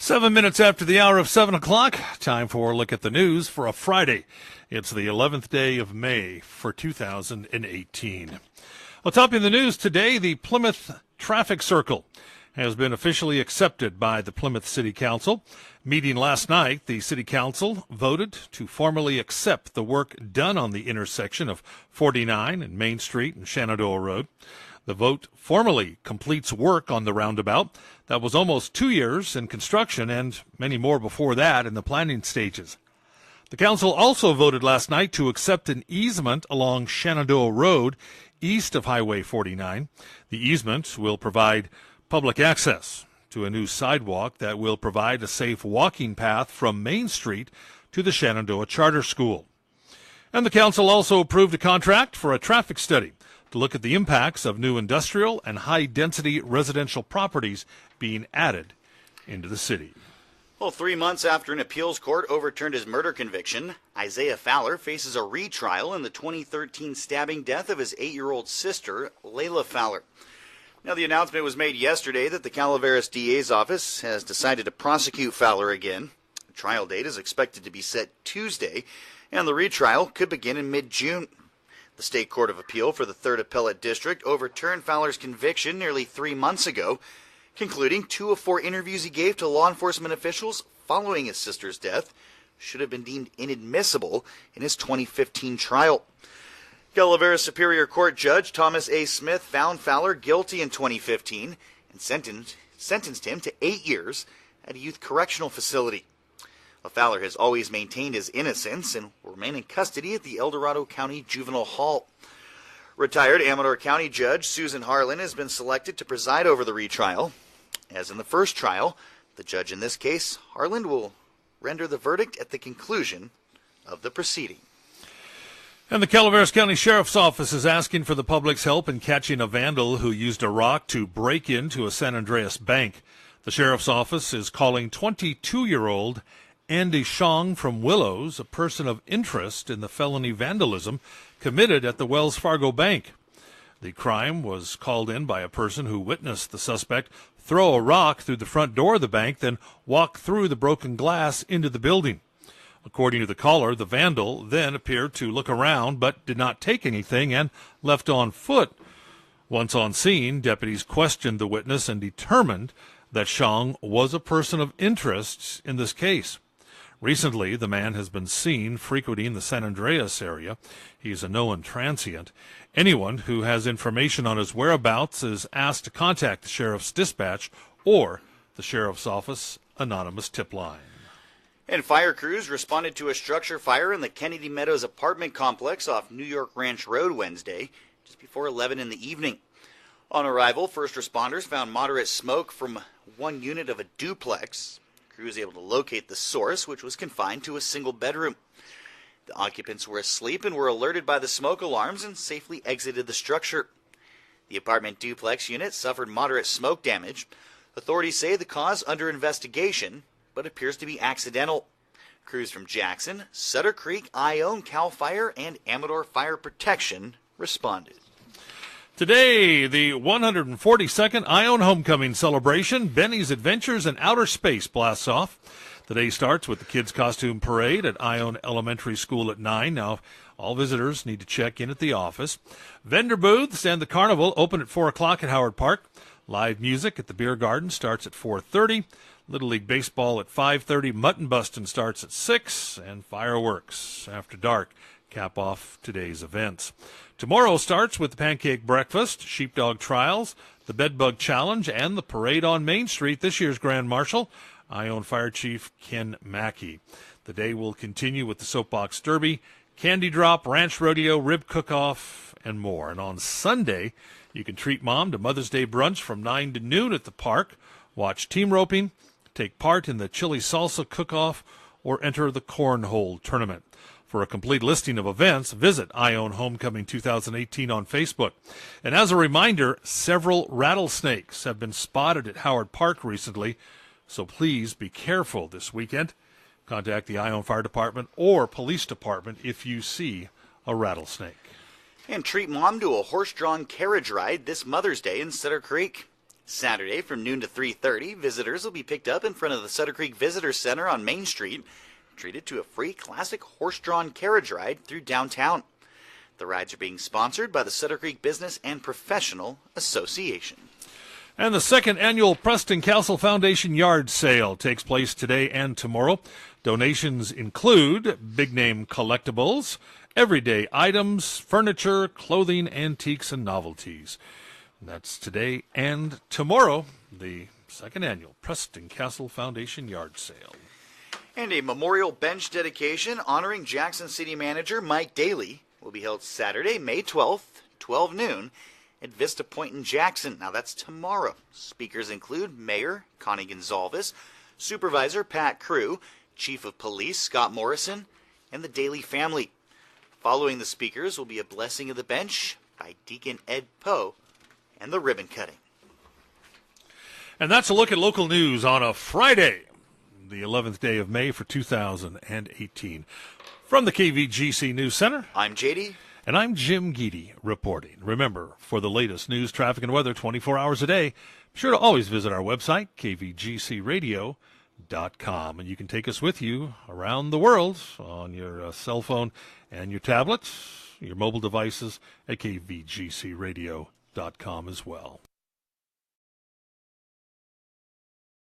7 minutes after the hour of 7 o'clock, time for a look at the news for a Friday. It's the 11th day of May for 2018. Well, topping the news today, the Plymouth Traffic Circle has been officially accepted by the Plymouth City Council. Meeting last night, the City Council voted to formally accept the work done on the intersection of 49 and Main Street and Shenandoah Road. The vote formally completes work on the roundabout that was almost 2 years in construction and many more before that in the planning stages. The council also voted last night to accept an easement along Shenandoah Road east of Highway 49. The easement will provide public access to a new sidewalk that will provide a safe walking path from Main Street to the Shenandoah Charter School. And the council also approved a contract for a traffic study to look at the impacts of new industrial and high-density residential properties being added into the city. Well, 3 months after an appeals court overturned his murder conviction, Isaiah Fowler faces a retrial in the 2013 stabbing death of his 8-year-old sister, Layla Fowler. Now, the announcement was made yesterday that the Calaveras DA's office has decided to prosecute Fowler again. The trial date is expected to be set Tuesday, and the retrial could begin in mid-June. The State Court of Appeal for the 3rd Appellate District overturned Fowler's conviction nearly 3 months ago, concluding 2 of 4 interviews he gave to law enforcement officials following his sister's death should have been deemed inadmissible in his 2015 trial. Calaveras Superior Court Judge Thomas A. Smith found Fowler guilty in 2015 and sentenced him to 8 years at a youth correctional facility. Fowler has always maintained his innocence and will remain in custody at the El Dorado County Juvenile Hall. Retired Amador County Judge Susan Harlan has been selected to preside over the retrial. As in the first trial, the judge in this case, Harlan, will render the verdict at the conclusion of the proceeding. And the Calaveras County Sheriff's Office is asking for the public's help in catching a vandal who used a rock to break into a San Andreas bank. The Sheriff's Office is calling 22-year-old Andy Shong from Willows a person of interest in the felony vandalism committed at the Wells Fargo Bank. The crime was called in by a person who witnessed the suspect throw a rock through the front door of the bank, then walk through the broken glass into the building. According to the caller, the vandal then appeared to look around but did not take anything and left on foot. Once on scene, deputies questioned the witness and determined that Shong was a person of interest in this case. Recently, the man has been seen frequenting the San Andreas area. He is a known transient. Anyone who has information on his whereabouts is asked to contact the Sheriff's Dispatch or the Sheriff's Office anonymous tip line. And fire crews responded to a structure fire in the Kennedy Meadows apartment complex off New York Ranch Road Wednesday, just before 11 in the evening. On arrival, first responders found moderate smoke from one unit of a duplex. Crews able to locate the source, which was confined to a single bedroom. The occupants were asleep and were alerted by the smoke alarms and safely exited the structure. The apartment duplex unit suffered moderate smoke damage. Authorities say the cause under investigation, but appears to be accidental. Crews from Jackson, Sutter Creek, Ione, Cal Fire, and Amador Fire Protection responded. Today, the 142nd Ione Homecoming Celebration, Benny's Adventures in Outer Space blasts off. The day starts with the Kids Costume Parade at Ione Elementary School at 9. Now, all visitors need to check in at the office. Vendor booths and the carnival open at 4 o'clock at Howard Park. Live music at the Beer Garden starts at 4:30. Little League Baseball at 5:30. Mutton Bustin' starts at 6. And fireworks after dark cap off today's events. Tomorrow starts with the Pancake Breakfast, Sheepdog Trials, the Bedbug Challenge, and the Parade on Main Street. This year's Grand Marshal, Ione Fire Chief Ken Mackey. The day will continue with the Soapbox Derby, Candy Drop, Ranch Rodeo, Rib Cook-Off, and more. And on Sunday, you can treat Mom to Mother's Day brunch from 9 to noon at the park, watch team roping, take part in the Chili Salsa Cook-Off, or enter the Cornhole Tournament. For a complete listing of events, visit Ione Homecoming 2018 on Facebook. And as a reminder, several rattlesnakes have been spotted at Howard Park recently, so please be careful this weekend. Contact the Ione Fire Department or Police Department if you see a rattlesnake. And treat Mom to a horse-drawn carriage ride this Mother's Day in Sutter Creek. Saturday from noon to 3:30, visitors will be picked up in front of the Sutter Creek Visitor Center on Main Street, treated to a free classic horse-drawn carriage ride through downtown. The rides are being sponsored by the Sutter Creek Business and Professional Association. And the second annual Preston Castle Foundation Yard Sale takes place today and tomorrow. Donations include big-name collectibles, everyday items, furniture, clothing, antiques, and novelties. And that's today and tomorrow, the second annual Preston Castle Foundation Yard Sale. And a memorial bench dedication honoring Jackson City Manager Mike Daly will be held Saturday, May 12th, 12 noon, at Vista Point in Jackson. Now that's tomorrow. Speakers include Mayor Connie Gonzalez, Supervisor Pat Crew, Chief of Police Scott Morrison, and the Daly family. Following the speakers will be a blessing of the bench by Deacon Ed Poe and the ribbon cutting. And that's a look at local news on a Friday, the 11th day of May for 2018. From the KVGC News Center, I'm JD. And I'm Jim Geedy reporting. Remember, for the latest news, traffic, and weather 24 hours a day, be sure to always visit our website, kvgcradio.com. And you can take us with you around the world on your cell phone and your tablets, your mobile devices at kvgcradio.com as well.